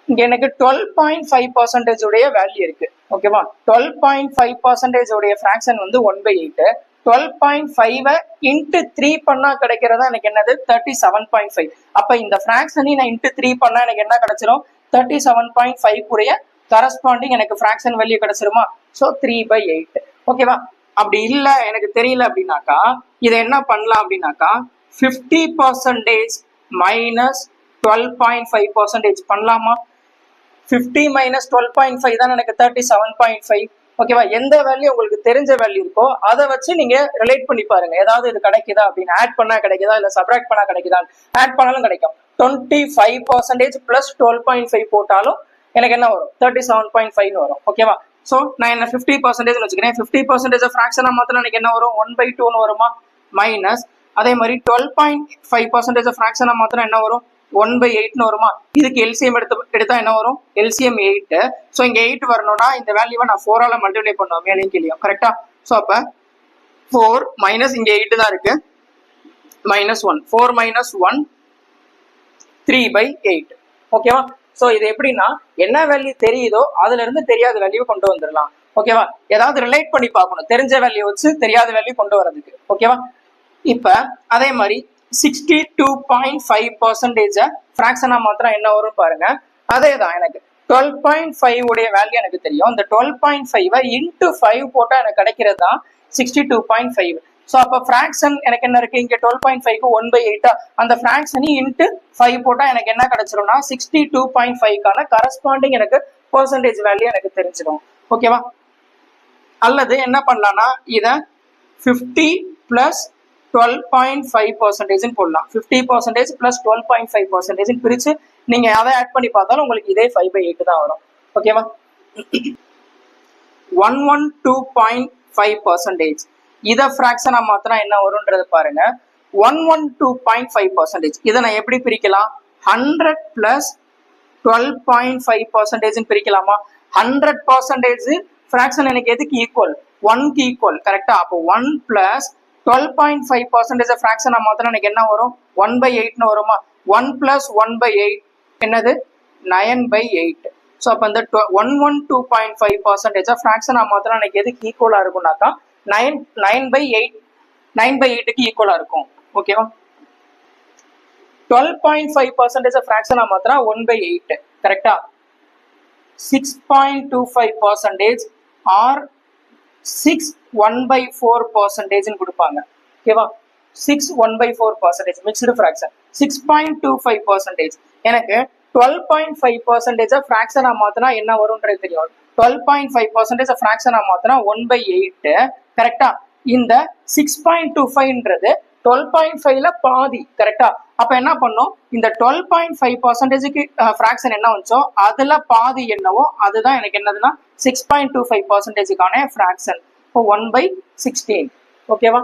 A: இங்க எனக்கு 12.5% உடைய வேல்யூ இருக்கு. ஓகேவா? 12.5% உடைய ஃபிராக்ஷன் வந்து 1/8. 12.5 இன்ட்டு 3 பண்ணா கிடைக்கிறதா எனக்கு என்னது? 37.5. அப்ப இந்த ஃபிராக்ஷனையும் நான் இன்ட்டு 3 பண்ணா எனக்கு என்ன கிடைச்சிரும்? 37.5 உடைய கரஸ்பாண்டிங் எனக்கு ஃபிராக்ஷன் வேல்யூ கிடைச்சிருமா? ஸோ 3/8. ஓகேவா? அப்படி இல்லை எனக்கு தெரியல அப்படின்னாக்கா இதை என்ன பண்ணலாம் அப்படின்னாக்கா 50% மைனஸ் 12.5% பண்ணலாமா? 50 மைனஸ் 12.5 தான் எனக்கு 37.5. ஓகேவா? எந்த வேல்யூ உங்களுக்கு தெரிஞ்ச வேல்யூ இருக்கோ அதை வச்சு நீங்க ரிலேட் பண்ணி பாருங்க. ஏதாவது இது கிடைக்குதா அப்படின்னு, ஆட் பண்ணா கிடைக்குதா இல்ல சப்ராக்ட் பண்ணா கிடைக்குதா? ஆட் பண்ணாலும் கிடைக்கும். 25% பிளஸ் 12.5 போட்டாலும் எனக்கு என்ன வரும்? 37.5 வரும். ஓகேவா? ஸோ நான் என்ன 50% வச்சுக்கிறேன். 50% ஃபிராக்ஷனா மாத்தினா எனக்கு என்ன வரும்? 1/2ன்னு வருமா? மைனஸ் அதே மாதிரி 12.5% ஃபிராக்ஷனா மாத்தினா என்ன வரும்? 1/8ன்னு வருமா? இதுக்கு எல்சிஎம் எடுத்தா என்ன வரும்? எல்சிஎம் 8. ஸோ இங்க 8 வரணும்னா இந்த வேல்யூவை நான் 4ஆல மல்டிப்ளை பண்ணுவோம் மேலேயும் கீழேயும். கரெக்டா? ஸோ அப்ப 4 மைனஸ் இங்க 8 தான் இருக்கு, மைனஸ் 1. 4 மைனஸ் 1 3/8. ஓகேவா? ஸோ இது எப்படின்னா என்ன வேல்யூ தெரியுதோ அதுல இருந்து தெரியாத வேல்யூ கொண்டு வந்துடலாம். ஓகேவா? ஏதாவது ரிலேட் பண்ணி பார்க்கணும், தெரிஞ்ச வேல்யூ வச்சு தெரியாத வேல்யூ கொண்டு வரதுக்கு. ஓகேவா? இப்ப அதே மாதிரி 62.5% ஃபிராக்ஷனா மாத்திரம் என்ன வரும் பாருங்க. அதே தான், எனக்கு 12.5 உடைய வேல்யூ எனக்கு தெரியும். இந்த 12.5 இன்ட்டு 5 போட்டா எனக்கு கிடைக்கிறது தான் 62.5. ஸோ அப்போ ஃபிராக்ஷன் எனக்கு என்ன இருக்கு? இங்க 12.5க்கு 1/8. அந்த ஃபிராக்ஷனை இன்ட்டு 5 போட்டா எனக்கு என்ன கிடைச்சிரும்னா 62.5க்கான கரஸ்பாண்டிங் எனக்கு பெர்சன்டேஜ் வேல்யூ எனக்கு தெரிஞ்சிடும். ஓகேவா? அல்லது என்ன பண்ணலாம்னா இதை 50 பிளஸ் 12.5% போடலாம். 50% பிளஸ் 12.5% பிரிச்சு நீங்க அதை ஆட் பண்ணி பார்த்தாலும் உங்களுக்கு இதே 5/8 தான் வரும். ஓகேவா? 112.5% இதை ஃபிராக்ஷனா மாத்தினா என்ன வரும்ன்றது பாருங்க. 112.5% இதை நான் எப்படி பிரிக்கலாம்? 100 பிளஸ் 12.5% பிரிக்கலாமா? 100% ஃபிராக்ஷன் எனக்கு எதுக்கு ஈக்குவல்? 1க்கு ஈக்குவல். கரெக்டா? அப்போ 1 பிளஸ் 12.5% ஃப்ராக்ஷனா மாத்தினா எனக்கு என்ன வரும் 1/8 வருமா 1 + 1/8 என்னது 9/8 ஸோ அப்போ இந்த 112.5% ஃப்ராக்ஷனா மாத்தினா எனக்கு எதுக்கு ஈக்குவலா இருக்கும்னாக்கா 9/8க்கு ஈக்குவலா இருக்கும் ஓகேவா 12.5% ஃப்ராக்ஷனா மாத்தினா 1/8 கரெக்டா 6.25% ஆர் 6 1/4% கொடுப்பாங்க ஓகேவா 6 1/4% மிக்ஸ்டு ஃப்ராக்ஷன் 6.25% எனக்கு 12.5% ஃப்ராக்ஷனா மாத்தினா என்ன வரும்ன்றது தெரியும் 12.5% ஃப்ராக்ஷனா மாத்தினா 1/8 கரெக்டா இந்த 6.25ன்றது 12.5ல பாதி கரெக்டா அப்ப என்ன பண்ணும் இந்த 12.5%க்கு ஃப்ராக்ஷன் என்ன வந்துச்சோ அதுல பாதி என்னவோ அதுதான் எனக்கு என்னதுன்னா 6.25%க்கான ஃப்ராக்ஷன் இப்போ 1/16 ஓகேவா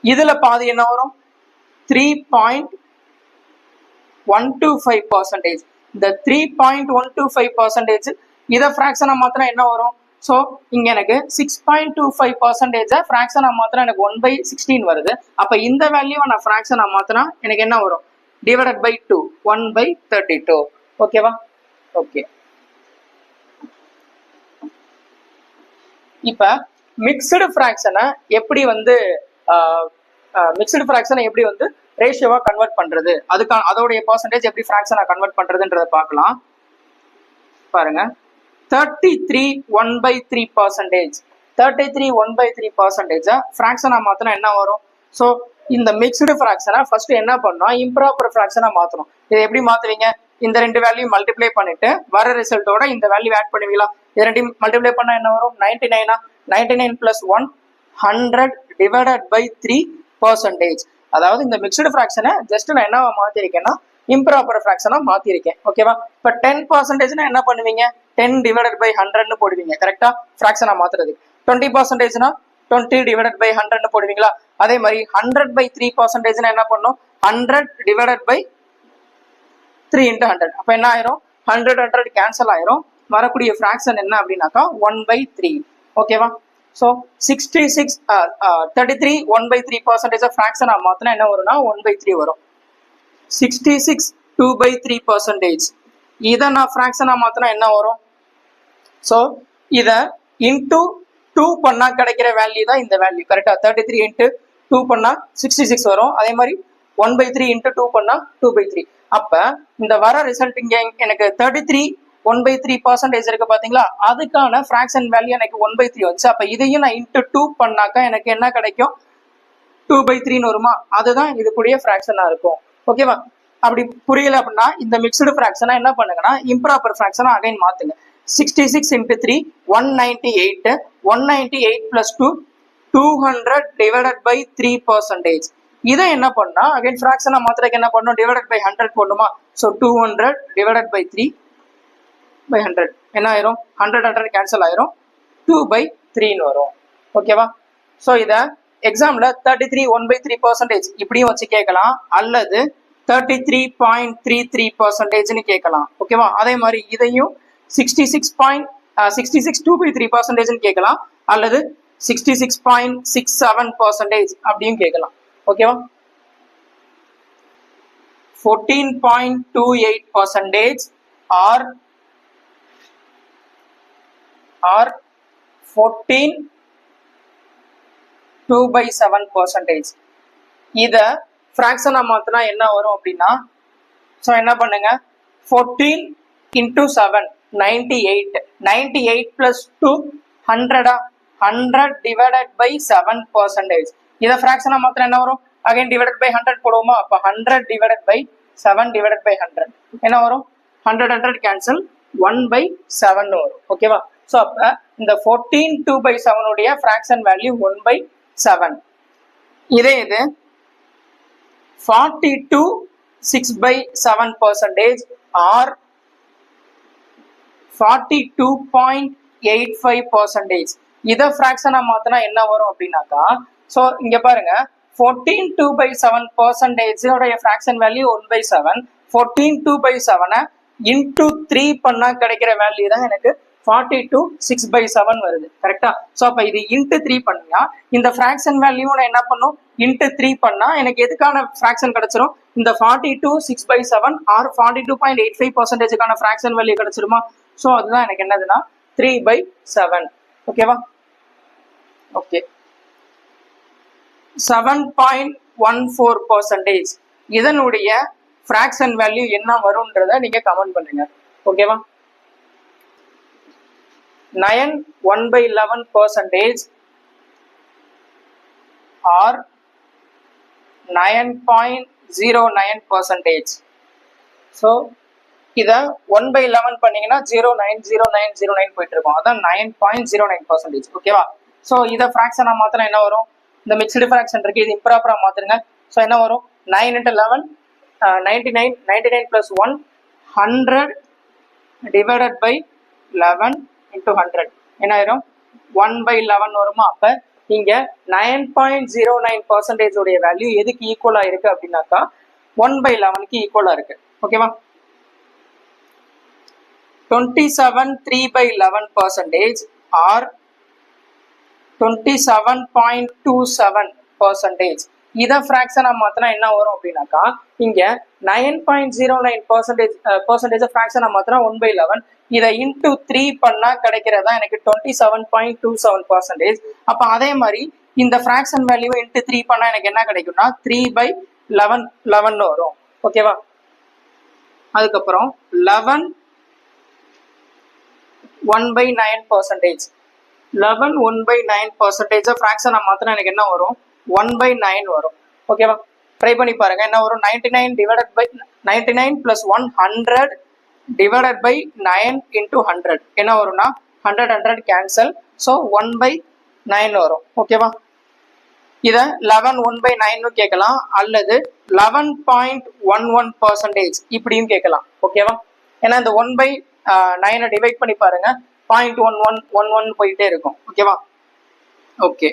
A: இதுல பாதி என்ன வரும் 3.125% இந்த 3.125% இதை ஃப்ராக்ஷனா மாத்திரம் என்ன வரும் ஸோ இங்க எனக்கு 6.25% ஃப்ராக்ஷனா மாத்திரம் எனக்கு 1/16 வருது அப்ப இந்த வேல்யூவை நான் ஃப்ராக்ஷனா மாத்தினா எனக்கு என்ன வரும் டிவைடட் பை 2 1/32 ஓகேவா ஓகே இப்ப மிக்ஸ்டு ஃப்ராக்ஷனை எப்படி வந்து ரேஷியோவா கன்வெர்ட் பண்றது அதுக்கான அதோடைய பெர்சன்டேஜ் எப்படி ஃப்ராக்ஷனா கன்வெர்ட் பண்றதுன்றத பார்க்கலாம் பாருங்க 33 1/3% 33 1/3% ஃப்ராக்ஷனா மாத்தினா என்ன வரும் ஸோ இந்த மிக்ஸ்டு ஃப்ராக்ஷனை ஃபர்ஸ்ட் என்ன பண்ணோம் இம்ப்ராப்பர் ஃப்ராக்ஷனா மாத்தணும் இதை எப்படி மாத்துவீங்க இந்த ரெண்டு வேல்யூ மல்டிப்ளை பண்ணிட்டு வர ரிசல்ட்டோட இந்த வேல்யூ ஆட் பண்ணுவீங்களா இது ரெண்டையும் மல்டிப்ளை பண்ணா என்ன வரும் 99 + 1 100 டிவைடட் பை 3% அதாவது இந்த மிக்ஸ்டு ஃப்ராக்ஷனை ஜஸ்ட் நான் என்ன மாத்திருக்கேன்னா இம்ப்ராப்பர் ஃப்ராக்ஷனா மாத்திருக்கேன் ஓகேவா இப்ப 10%னா என்ன பண்ணுவீங்க 10 டிவைடட் பை 100ன்னு போடுவீங்க கரெக்டா ஃப்ராக்ஷனா மாத்துறது 20%னா 20 டிவைடட் பை 100ன்னு போடுவீங்களா அதே மாதிரி 100/3%னா என்ன பண்ணும் 100 டிவைடட் பை 3 × 100 அப்ப என்ன ஆயிரும் 100 கேன்சல் ஆயிரும் வரக்கூடிய ஃப்ராக்ஷன் என்ன அப்படின்னாக்கா 1/3 ஓகேவா ஸோ 33 1/3% ஃப்ராக்ஷனா மாத்தினா என்ன வரும்னா 1/3 வரும் 66 2/3% இதை நான் ஃப்ராக்ஷனா மாத்தினா என்ன வரும் ஸோ இதை இன்டூ 2 பண்ணா கிடைக்கிற வேல்யூ தான் இந்த வேல்யூ கரெக்டா 33 × 2 பண்ணா 66 வரும் அதே மாதிரி 1/3 × 2 பண்ணா 2/3 அப்ப இந்த வர ரிசல்ட் இங்க எனக்கு 33 1/3% இருக்கு பாத்தீங்களா அதுக்கான ஃப்ராக்ஷன் வேல்யூ எனக்கு 1/3 வந்துச்சு அப்ப இதையும் நான் இன்டூ 2 பண்ணாக்கா எனக்கு என்ன கிடைக்கும் 2/3 வருமா அதுதான் இதுக்குரிய ஃப்ராக்ஷனா இருக்கும் ஓகேவா அப்படி புரியல அப்படின்னா இந்த மிக்ஸ்டு ஃப்ராக்ஷனா என்ன பண்ணுங்கன்னா இம்ப்ராப்பர் ஃப்ராக்ஷனா அகைன் மாத்துங்க 66 × 3 198 198 + 2 200 டிவைடட் பை 3% இதை என்ன பண்ணா அகைன் ஃப்ராக்ஷனா மாத்திரக்கு என்ன பண்ணும் டிவைடட் பை 100 போடணுமா ஸோ 200 டிவைடட் பை 3/100 என்ன ஆயிரும் 100 கேன்சல் ஆயிரும் 2/3ன்னு வரும் ஓகேவா ஸோ இதை எக்ஸாம்ல 33 1/3% இப்படியும் வச்சு கேட்கலாம் அல்லது 33.33%ன்னு கேட்கலாம் ஓகேவா அதே மாதிரி இதையும் 66 2/3%ன்னு கேட்கலாம் அல்லது 66.67% அப்படியும் கேட்கலாம் ஓகேவா 14.28% ஆர் 14 2/7% இத ஃப்ராக்ஷனா மாத்தினா என்ன வரும் அப்படின்னா ஸோ என்ன பண்ணுங்க 14 × 7 98 + 2 100 100 டிவைடட் பை 7% இதை ஃப்ராக்ஷனா மாத்திரம் என்ன வரும் அகைன் டிவைடட் பை 100 போடுவோமா அப்ப 100 டிவைடட் பை 7 டிவைடட் பை 100 என்ன வரும் 100 கேன்சல் 1/7 வரும் ஓகேவா ஸோ அப்ப இந்த 14 2/7 உடைய ஃப்ராக்ஷன் வேல்யூ 1/7 இதே இது 42 6/7% ஆர் 42.85% இதை ஃப்ராக்ஷனா மாத்தினா என்ன வரும் அப்படின்னாக்கா ஸோ இங்க பாருங்க 14 2/7% உடைய ஃப்ராக்ஷன் வேல்யூ 1/7 14 2/7 இன்டூ 3 பண்ணா கிடைக்கிற வேல்யூ தான் எனக்கு 42 6/7 வருது கரெக்டா. ஸோ அப்போ இது இன்ட்டு 3 பண்ணியா இந்த ஃப்ராக்ஷன் வேல்யூ நான் என்ன பண்ணும் இன்ட்டு 3 பண்ணா எனக்கு எதுக்கான ஃப்ராக்ஷன் கிடைச்சிரும் இந்த 42 6/7 ஆர் 42.85%க்கான ஃப்ராக்ஷன் வேல்யூ கிடைச்சிருமா. ஸோ அதுதான் எனக்கு என்னதுன்னா 3/7 ஓகேவா. ஓகே 7.14% இதனுடைய ஃப்ராக்ஷன் வேல்யூ என்ன வரும்ன்றத நீங்க கமெண்ட் பண்ணுங்க ஓகேவா. 9 1/11% or 9.09%. ஸோ இதை 1/11 பண்ணீங்கன்னா 0.90909 போயிட்டு இருக்கும். அதான் 9.09% ஓகேவா. ஸோ இதை ஃப்ராக்ஷனாக மாத்திரம் என்ன வரும் இந்த மிக்ஸ்டு ஃப்ராக்ஷன் இருக்கு இது இம்ப்ராப்பரா மாத்துருங்க. ஸோ என்ன வரும் 9 × 11 99 99 + 1 100 divided by 11 × 100 என்ன ஆயிரும் 1/11 வருமா. அப்ப இங்க 9.09% உடைய வேல்யூ எதுக்கு ஈக்குவலா இருக்கு அப்படின்னாக்கா 1/11க்கு ஈக்குவலா இருக்கு ஓகேவா. 27 3/11% or 27.27%. இதை ஃப்ராக்ஷனா மாத்தினா என்ன வரும் அப்படின்னாக்கா இங்க 9.09% ஃப்ராக்ஷனா மாத்தினா 1/11 இதை இன்டூ 3 பண்ணா கிடைக்கிறதா எனக்கு 27.27%. அப்ப அதே மாதிரி இந்த ஃப்ராக்ஷன் வேல்யூ இன்டூ 3 பண்ணா எனக்கு என்ன கிடைக்கும்னா 3/11 வரும் ஓகேவா. அதுக்கப்புறம் 11 1/9%. 11 1/9% ஃப்ராக்ஷனா மாத்தினா எனக்கு என்ன வரும் 1/9 வரும் ஓகேவா. ட்ரை பண்ணி பாருங்க என்ன வரும் 99 + 1 100 divided by 9 × 100 என்ன வரும்னா 100 100 கேன்சல். ஸோ 1/9 வரும் ஓகேவா. இதை 11 1/9 கேட்கலாம் அல்லது 11.11% இப்படியும் கேட்கலாம் ஓகேவா. ஏன்னா இந்த 1/9 டிவைட் பண்ணி பாருங்க 0.1111 போயிட்டே இருக்கும் ஓகேவா. ஓகே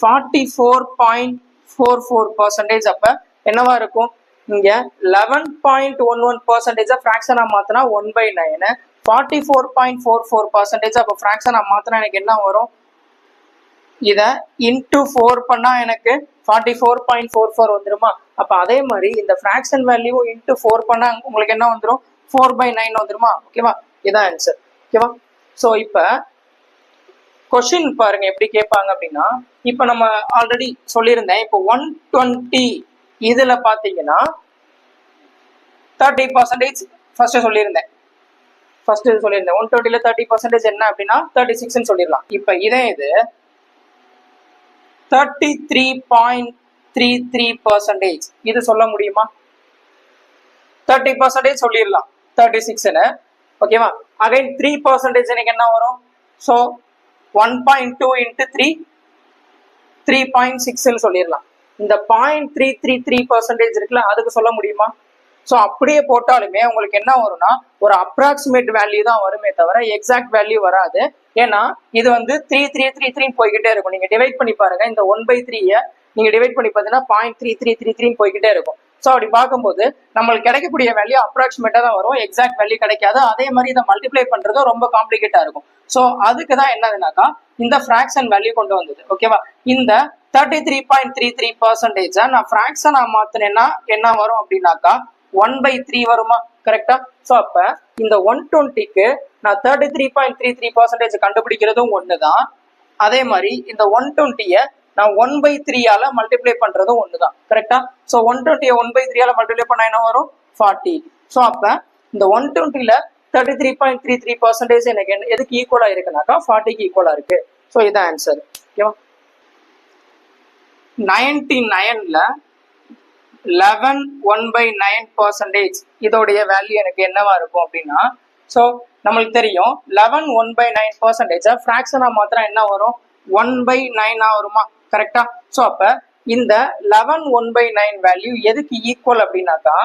A: 44.44% அப்ப என்னவா இருக்கும் இங்க 11.11% ஃப்ராக்ஷனா மாத்தினா 1/9 44.44% அப்ப ஃப்ராக்ஷனா மாத்தினா எனக்கு என்ன வரும் இத இன்டூ 4 பண்ணா எனக்கு 44.44 வந்துருமா. அப்ப அதே மாதிரி இந்த ஃப்ராக்ஷன் வேல்யூ இன்டூ 4 பண்ணா உங்களுக்கு என்ன வந்துடும் 4/9 வந்துருமா ஓகேவா. இதான் ஆன்சர் ஓகேவா. ஸோ இப்ப கொஸ்டின் பாருங்க எப்படி கேட்பாங்க அப்படின்னா இப்ப நம்ம ஆல்ரெடி சொல்லியிருந்தேன் இப்போ 120 இதுல பாத்தீங்கன்னா 30% ஃபர்ஸ்ட் சொல்லியிருந்தேன் 120ல 30% என்ன அப்படின்னா 36 சொல்லிடலாம். இப்ப இதே இது 33.33% இது சொல்ல முடியுமா 30% சொல்லிடலாம் 36ன்னு ஓகேவா. அகைன் 3% எனக்கு என்ன வரும் ஸோ 1.2 × 3 3.6 சொல்லிடலாம். இந்த 0.333% இருக்குல்ல அதுக்கு சொல்ல முடியுமா. ஸோ அப்படியே போட்டாலுமே உங்களுக்கு என்ன வரும்னா ஒரு அப்ராக்சிமேட் வேல்யூ தான் வருமே தவிர எக்ஸாக்ட் வேல்யூ வராது. ஏன்னா இது வந்து 3333 போய்கிட்டே இருக்கும். நீங்க டிவைட் பண்ணி பாருங்க இந்த 1/3 நீங்க டிவைட் பண்ணி பார்த்தீங்கன்னா 0.3333 போய்கிட்டே இருக்கும். ஸோ அப்படி பார்க்கும்போது நம்மளுக்கு கிடைக்கக்கூடிய வேல்யூ அப்ராக்சிமேட்டா தான் வரும் எக்ஸாக்ட் வேல்யூ கிடைக்காது. அதே மாதிரி இதை மல்டிப்ளை பண்றதும் ரொம்ப காம்ப்ளிகேட்டா இருக்கும். ஸோ அதுக்கு தான் என்னதுனாக்கா இந்த ஃப்ராக்ஷன் வேல்யூ கொண்டு வந்தது ஓகேவா. இந்த 33.33% நான் ஃப்ராக்ஷனா மாத்தினேன்னா என்ன வரும் அப்படின்னாக்கா 1/3 வருமா கரெக்டா. ஸோ அப்ப இந்த 120க்கு நான் 33.33% கண்டுபிடிக்கிறதும் ஒண்ணுதான். அதே மாதிரி இந்த 120 நான் 1/3 மல்டிப்ளை பண்றதும் ஒண்ணுதான் கரெக்டா. ஸோ 120 1/3 மல்டிப்ளை பண்ணா என்ன வரும் 40. ஸோ அப்ப இந்த 120ல 33.33% எனக்கு எதுக்கு ஈக்குவலா இருக்குனாக்கா 40க்கு ஈக்குவலா இருக்கு. ஸோ இதான் ஆன்சர் ஓகேவா. 99ல 11 1/9% இதோடைய வேல்யூ எனக்கு என்னவா இருக்கும் அப்படின்னா ஸோ நம்மளுக்கு தெரியும் 11 1/9% ஃப்ராக்ஷனா மாத்திரம் என்ன வரும் 1/9 வருமா கரெக்டா. ஸோ அப்ப இந்த 11 1/9 வேல்யூ எதுக்கு ஈக்குவல் அப்படின்னாக்கா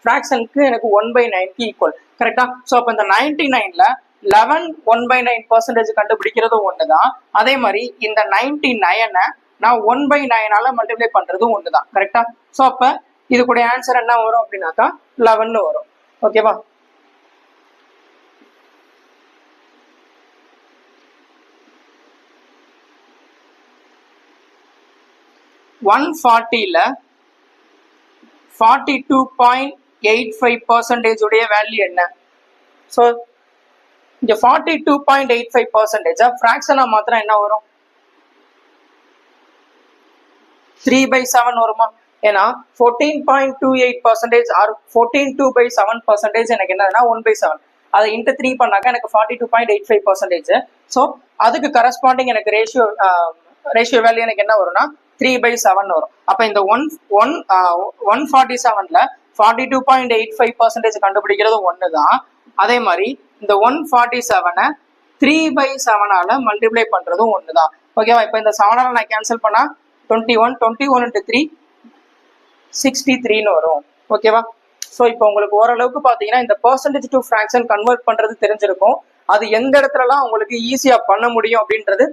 A: ஃப்ராக்ஷனுக்கு எனக்கு 1/9க்கு ஈக்குவல் கரெக்டா. ஸோ அப்ப இந்த 99ல 11 1/9% கண்டுபிடிக்கிறது ஒண்ணுதான். அதே மாதிரி இந்த 99 நான் 1/9 மல்டிப்ளை பண்றதும் ஒண்ணுதான் கரெக்டா. ஸோ அப்ப இது கூட ஆன்சர் என்ன வரும் அப்படின்னாக்கா 11 வரும் ஓகேவா. 140ல 42.85% உடைய வேல்யூ என்ன? ஸோ இங்க 42.85% ஃபிராக்ஷனா மாத்திரம் என்ன வரும்? 3/7 வருமா? ஏன்னா 14.28% ஆர் 14/2/7% எனக்கு என்னன்னா 1/7. அதை இன்ட்டு 3 பண்ணாக்க எனக்கு 42.85%. ஸோ அதுக்கு கரஸ்பாண்டிங் எனக்கு ரேஷியோ வேல்யூ எனக்கு என்ன வரும்னா 3/7 வரும். அப்ப இந்த 147ல 42.85% கண்டுபிடிக்கிறது ஒண்ணுதான். அதே மாதிரி இந்த 147 3/7 மல்டிப்ளை பண்றதும் ஒண்ணுதான். ஓகேவா? இப்ப இந்த 7 நான் கேன்சல் பண்ணா 21 into 3 63 வரும். ஓகேவா? ஸோ இப்போ உங்களுக்கு ஓரளவுக்கு பார்த்தீங்கன்னா இந்த பெர்சன்டேஜ் டு ஃப்ராக்ஷன் கன்வெர்ட் பண்றது தெரிஞ்சிருக்கும். அது எந்த இடத்துலலாம் உங்களுக்கு ஈஸியா பண்ண முடியும் அப்படின்றது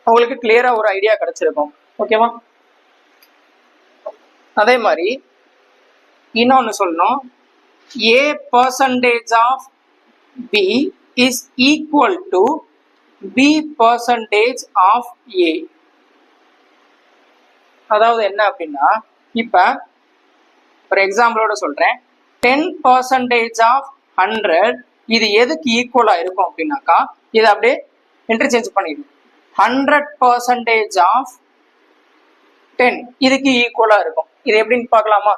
A: உங்களுக்கு கிளியரா ஒரு ஐடியா கிடைச்சிருக்கும். ஓகேவா? அதே மாதிரி இன்னொன்னு சொல்லணும், a percentage of b is equal to b percentage of a. அதாவது என்ன அப்படின்னா, இப்ப ஒரு எக்ஸாம்பிளோட சொல்றேன், 10% ஆஃப் 100 இது எதுக்கு ஈக்குவலா இருக்கும் அப்படின்னாக்கா, இது அப்படியே இன்டர்சேஞ்ச் பண்ணிடும். 100% ஆஃப் 10 இதுக்கு ஈக்குவலா இருக்கும். இது எப்படின்னு பார்க்கலாமா?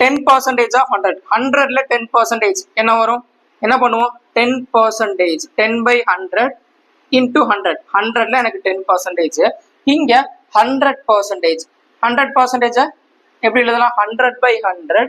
A: 10% ஆஃப் 100, 100ல 10% என்ன வரும்? என்ன பண்ணுவோம்? 10%, 10/100 into 100, 100ல எனக்கு 10%. இங்க 100%, 100% எப்படி எழுதலாம்? 100/100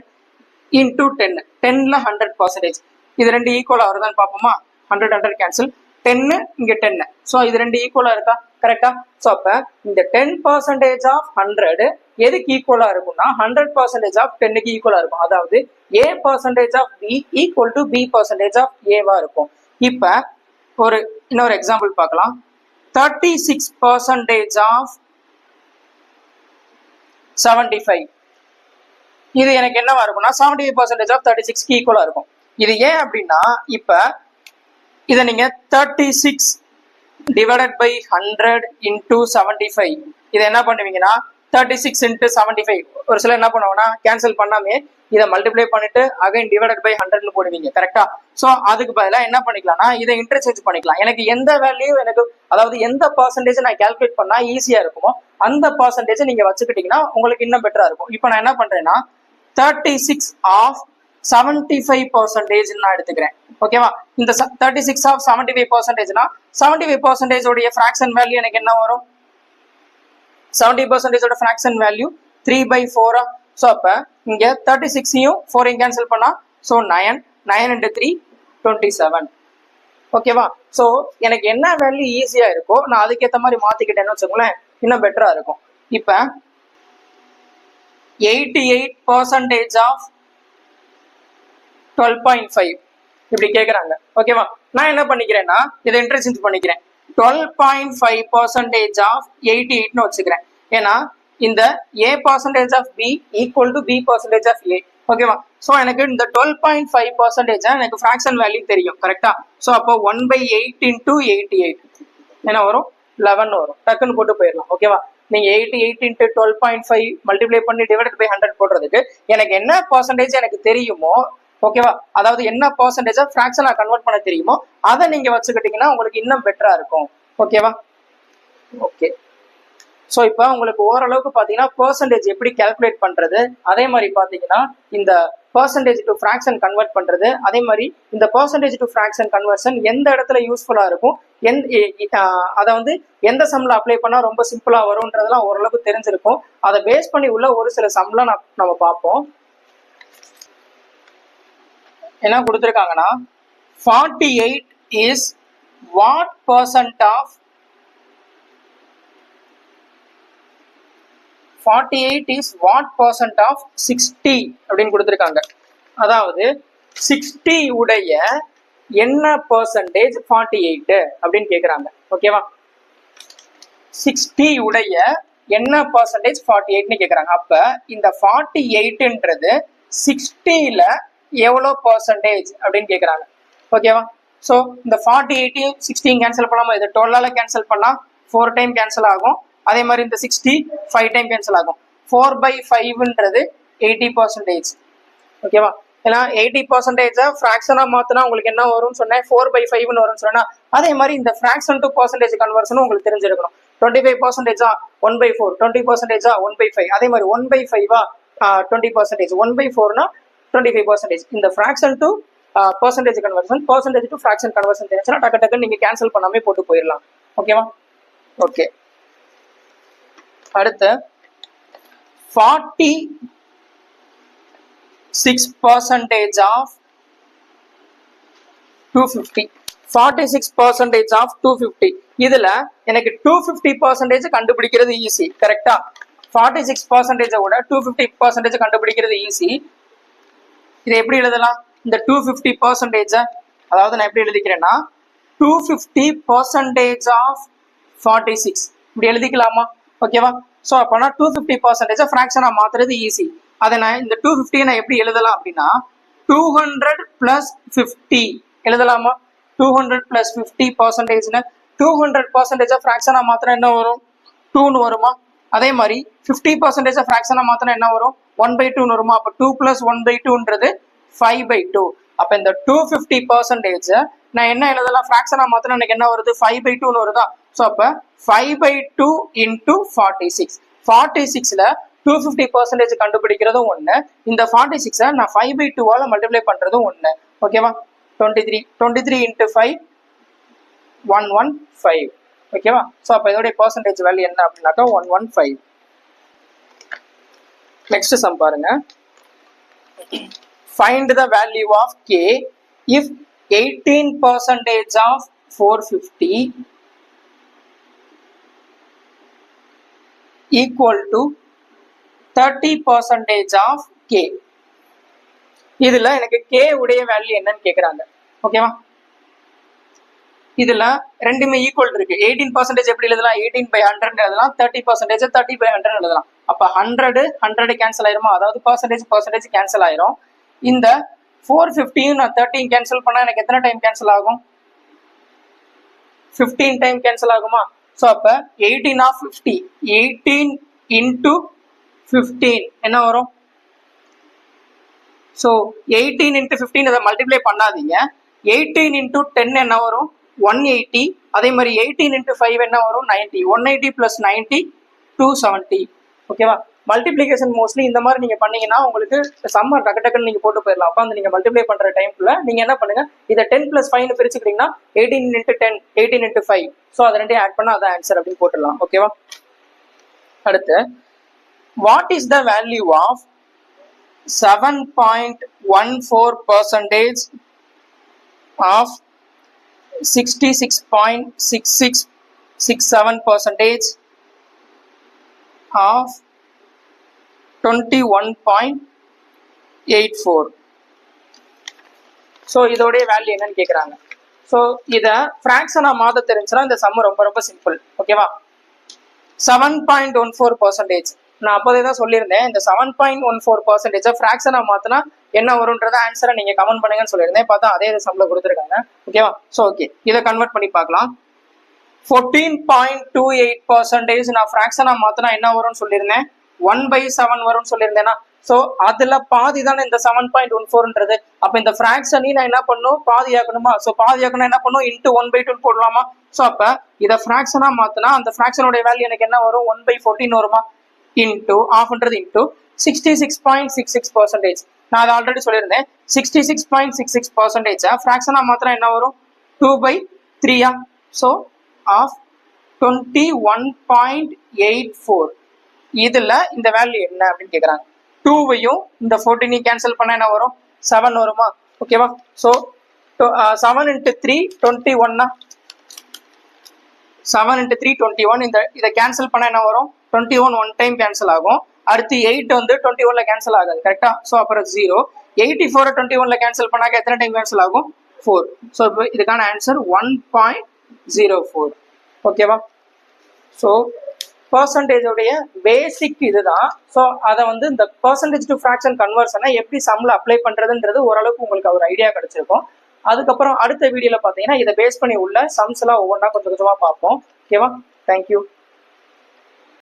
A: into 10, 10ல 100%. இது ரெண்டு ஈக்குவலா வருதான்னு பார்ப்போமா? 100 கேன்சல், 10 இங்க 10. ஸோ இது ரெண்டு ஈக்குவலா இருக்கா? கரெக்டா? ஸோ அப்ப இந்த 10% ஆஃப் 100 எதுக்கு ஈக்குவலா இருக்கும்னா 100% ஆஃப் 10க்கு ஈக்குவலா இருக்கும். அதாவது a percentage of b equal to b percentage of a-வா இருக்கும். இப்ப இன்னொரு எக்ஸாம்பிள் பார்க்கலாம். 36% ஆஃப் 75 இது எனக்கு என்னவா இருக்கும்னா 75% ஆஃப் 36க்கு ஈக்குவலா இருக்கும். இது ஏன் அப்படின்னா, இப்ப இதை நீங்க 36 டிவைடட் பை 100 into 75 இதை என்ன பண்ணுவீங்கன்னா 36 into 75 ஒரு சில என்ன பண்ணுவாங்கன்னா கேன்சல் பண்ணாமே இதை மல்டிப்ளை பண்ணிட்டு அகைன் டிவைடட் பை 100ன்னு போடுவீங்க. கரெக்டா? ஸோ அதுக்கு பதிலாக என்ன பண்ணிக்கலாம்னா இதை இன்டர்சேஞ்ச் பண்ணிக்கலாம். எனக்கு எந்த வேல்யூ அதாவது எந்த பர்சன்டேஜ் நான் கால்குலேட் பண்ணா ஈஸியா இருக்குமோ அந்த பர்சன்டேஜ் நீங்க வச்சுக்கிட்டீங்கன்னா உங்களுக்கு இன்னும் பெட்டரா இருக்கும். இப்போ நான் என்ன பண்றேன்னா 36 ஆஃப் 75% நான் எடுத்துக்கிறேன். ஓகேவா? இந்த 36 ஆஃப் 75%னா 75% உடைய ஃபிராக்ஷன் வேல்யூ எனக்கு என்ன வரும்? 70% ஓட ஃபிராக்ஷன் வேல்யூ 3/4. ஸோ அப்ப இங்க 36யும் 4யும் கேன்சல் பண்ணா ஸோ 9 into 3 27. ஓகேவா? ஸோ எனக்கு என்ன வேல்யூ ஈஸியா இருக்கோ நான் அதுக்கேற்ற மாதிரி மாத்திக்கிட்டேன்னு வச்சுக்கோங்களேன், இன்னும் பெட்டரா இருக்கும். இப்ப 88% ஆஃப் 12.5 இப்படி கேட்குறாங்க. ஓகேவா? நான் என்ன பண்ணிக்கிறேன்னா இதை இன்டர்சேஞ்ச் பண்ணிக்கிறேன். 12.5% ஆஃப் 88ன்னு வச்சுக்கிறேன். ஏன்னா இந்த a percentage of b equal to b percentage of a. ஓகேவா? ஸோ எனக்கு இந்த 12.5% எனக்கு ஃபிராக்ஷன் வேல்யூ தெரியும். கரெக்டா? ஸோ அப்போ 1/8 into 88 என்ன வரும்? 11 வரும். டக்குன்னு போட்டு போயிடலாம். ஓகேவா? நீங்க 88 into 12.5 மல்டிப்ளை பண்ணி டிவைடட் பை 100 போடுறதுக்கு எனக்கு என்ன பர்சன்டேஜ் எனக்கு தெரியுமோ, ஓகேவா, அதாவது என்ன பர்சன்டேஜா ஃபிராக்ஷனா கன்வெர்ட் பண்ண தெரியுமோ அதை நீங்க வச்சுக்கிட்டீங்கன்னா உங்களுக்கு இன்னும் பெட்டரா இருக்கும். ஓகேவா? ஓகே. ஸோ இப்போ உங்களுக்கு ஓரளவுக்கு பார்த்தீங்கன்னா பர்சன்டேஜ் எப்படி கால்குலேட் பண்றது, அதே மாதிரி பார்த்தீங்கன்னா இந்த பர்சன்டேஜ் டு ஃபிராக்ஷன் கன்வெர்ட் பண்றது, அதே மாதிரி இந்த பர்சன்டேஜ் டு ஃபிராக்ஷன் கன்வர்ஷன் எந்த இடத்துல யூஸ்ஃபுல்லா இருக்கும், அதை வந்து எந்த சம்ல அப்ளை பண்ணா ரொம்ப சிம்பிளா வரும்ன்றதெல்லாம் ஓரளவுக்கு தெரிஞ்சிருக்கும். அதை பேஸ் பண்ணி உள்ள ஒரு சில சம்லாம் நம்ம பார்ப்போம். என்ன கொடுத்துருக்காங்கன்னா 48 is what percent of 48 is what percent of 60 அப்படின்னு கொடுத்துருக்காங்க. அதாவது 60 உடைய என்ன பர்சன்டேஜ் 48 அப்படின்னு கேட்குறாங்க. ஓகேவா? 60 உடைய என்ன பர்சன்டேஜ் 48ன்னு கேட்குறாங்க. அப்ப இந்த 48ன்றது 60ல எவ்வளோ பர்சன்டேஜ் அப்படின்னு கேட்குறாங்க. ஓகேவா? ஸோ இந்த 48 16 கேன்சல் பண்ணாமல் இது 12ஆல கேன்சல் பண்ணா 4 டைம் கேன்சல் ஆகும். அதே மாதிரி இந்த 60 5 டைம் கேன்சல் ஆகும். 4/5ன்றது 80%. ஓகேவா? ஏன்னா 80% ஃப்ராக்ஷனா மாத்தினா உங்களுக்கு என்ன வரும்னு சொன்னேன், 4/5ன்னு வரும்னு சொன்னா, அதே மாதிரி இந்த ஃப்ராக்ஷன் டு பர்சன்டேஜ் கன்வர்ஷனும் உங்களுக்கு தெரிஞ்சிருக்கணும். 25% 1/4, 20% 1/5, அதே மாதிரி 1/5 20%, 1/4னா 25%. இந்த fraction to percentage conversion, percentage to fraction conversion தெரிஞ்சுன்னா டக்கு டக்குன்னு நீங்க கேன்சல் பண்ணாமே போட்டு போயிடலாம். ஓகேவா? ஓகே, அடுத்து 46% of 250. 46% of 250. இதுல எனக்கு 250% கண்டுபிடிக்கிறது ஈஸி. கரெக்டா? 46% விட 250% கண்டுபிடிக்கிறது ஈஸி. இதை எப்படி எழுதலாம்? இந்த 250%, அதாவது நான் எப்படி எழுதிக்கிறேன்னா 250% of 46 இப்படி எழுதிக்கலாமா? ஓகேவா? ஸோ அப்போனா 250% ஃப்ராக்ஷனா மாத்துறது ஈஸி. அதை நான் இந்த 250 நான் எப்படி எழுதலாம் அப்படின்னா 200 + 50 எழுதலாமா? 200 + 50%, 200% ஃப்ராக்ஷனா மாத்தினா என்ன வரும்? 2ன்னு வருமா? அதே மாதிரி 50% ஃப்ராக்ஷனா மாத்தினா என்ன வரும்? 1/2ன்னு வருமா? அப்போ 2 + 1/2ன்றது 5/2. அப்ப இந்த 250% நான் என்ன எழுதலாம்? ஃப்ராக்ஷனா மாத்தினா எனக்கு என்ன வருது? 5/2ன்னு வருதா? ஸோ அப்ப 5/2 × 46. 46ல 250% கண்டுபிடிக்கிறதும் ஒண்ணு, இந்த 46 நான் 5/2 மல்டிப்ளை பண்றதும் ஒண்ணு. ஓகேவா? 23 × 5 115. ஓகேவா? ஸோ அப்ப இதோடைய பர்சன்டேஜ் வேல்யூ என்ன அப்படின்னாக்கா 115. நெக்ஸ்ட் சம் பாருங்க. Find the value of k if 18% of 450 equal to 30% of k. இதுல எனக்கு k உடைய வேல்யூ என்னன்னு கேக்குறாங்க. ஓகேவா? இதுல ரெண்டுமே ஈக்குவல் இருக்கு. 18% எப்படி எழுதலாம்? 18/100 எழுதலாம், 30% 30/100 எழுதலாம். அப்ப 100 கேன்சல் ஆயிருமா? அதாவது பர்சன்டேஜ் கேன்சல் ஆயிரும். இந்த 450 நான் 13 கேன்சல் பண்ணா எனக்கு எத்தனை டைம் கேன்சல் ஆகும்? 15 டைம் கேன்சல் ஆகுமா? ஸோ அப்ப 18 of 50, 18 × 15 என்ன வரும்? ஸோ 18 × 15 இதை மல்டிப்ளை பண்ணாதீங்க. 18 × 10 என்ன வரும்? 180. அதே மாதிரி 18 × 5 என்ன வரும்? 90. 180 + 90 270. ஓகேவா? மல்டிப்ளிகேஷன் மோஸ்ட்லி இந்த மாதிரி நீங்க பண்ணீங்கன்னா உங்களுக்கு சம்ம டக்கு டக்குன்னு நீங்க போட்டு போயிடலாம். அப்ப அந்த நீங்க மல்டிப்ளை பண்ற டைம்ல நீங்க என்ன பண்ணுங்க, இதை 10 + 5 பிரிச்சுக்கிட்டீங்கன்னா 18 × 10, 18 × 5. ஸோ அதை ரெண்டையும் ஆட் பண்ணா அதான் ஆன்சர் அப்படின்னு போட்டுடலாம். ஓகேவா? அடுத்து what is the value of 7.14% of 66.6667% of 21.84. So இதோடைய வேல்யூ என்னன்னு கேட்குறாங்க. ஸோ இதை ஃப்ராக்ஷனா மாற்ற தெரிஞ்சுன்னா இந்த சம் ரொம்ப ரொம்ப சிம்பிள். ஓகேவா? 7.14%. நான் அப்போதே தான் சொல்லியிருந்தேன், இந்த 7.14% ஃப்ராக்ஷனா மாத்தினா என்ன வரும்ன்றத ஆன்சரை நீங்க கமெண்ட் பண்ணுங்கன்னு சொல்லியிருந்தேன். பார்த்தா அதே சம்ல கொடுத்துருக்காங்க. ஓகேவா? ஸோ ஓகே, இதை கன்வெர்ட் பண்ணி பார்க்கலாம். 14.28% நான் ஃப்ராக்ஷனா மாத்தினா என்ன வரும்னு சொல்லியிருந்தேன்? 1/7 வரும்னு சொல்லியிருந்தேன்னா, ஸோ அதுல பாதி தானே இந்த 7.14ன்றது. அப்ப இந்த ஃப்ராக்ஷனையும் நான் என்ன பண்ணும்? பாதி ஆக்கணுமா? ஸோ பாதி ஆக்கணும் என்ன பண்ணும்? × 1/2 போடலாமா? ஸோ அப்ப இதை ஃப்ராக்ஷனா மாத்தினா அந்த ஃப்ராக்ஷனோட வேல்யூ எனக்கு என்ன வரும்? 1/14 வருமா? இன்டூ ஆஃப்ன்றது இன்டூ 66.66%. நான் அதை ஆல்ரெடி சொல்லியிருந்தேன். 66.66% ஃப்ராக்ஷனா மாத்தினா என்ன வரும்? 2/3. So of 21.84. இதுல இந்த வேல்யூ என்ன அப்படின்னு கேக்குறாங்க. 2வையும் இந்த 14 கேன்சல் பண்ண என்ன வரும்? 7 வருமா? ஓகேவா? ஸோ 7 × 3 21. 7 × 3 21. இதை கேன்சல் பண்ண என்ன வரும்? 21 ஒன் டைம் கேன்சல் ஆகும். அடுத்து 8 வந்து 21ல கேன்சல் ஆகாது. கரெக்டா? ஸோ அப்புறம் 0. 84 21ல கேன்சல் பண்ணாக்க எத்தனை டைம் கேன்சல் ஆகும்? 4. ஸோ இப்போ இதுக்கான ஆன்சர் 1.04. ஓகேவா? ஸோ பர்சன்டேஜோடைய பேசிக் இதுதான். ஸோ அதை வந்து இந்த பர்சன்டேஜ் டு ஃப்ராக்ஷன் கன்வர்ஷனை எப்படி சம்ல அப்ளை பண்றதுன்றது ஓரளவுக்கு உங்களுக்கு ஒரு ஐடியா கிடைச்சிருக்கும். அதுக்கப்புறம் அடுத்த வீடியோல பார்த்தீங்கன்னா இதை பேஸ் பண்ணி உள்ள சம்ஸ் எல்லாம் ஒவ்வொன்றா கொஞ்சம் கொஞ்சமா பார்ப்போம். ஓகேவா? தேங்க்யூ.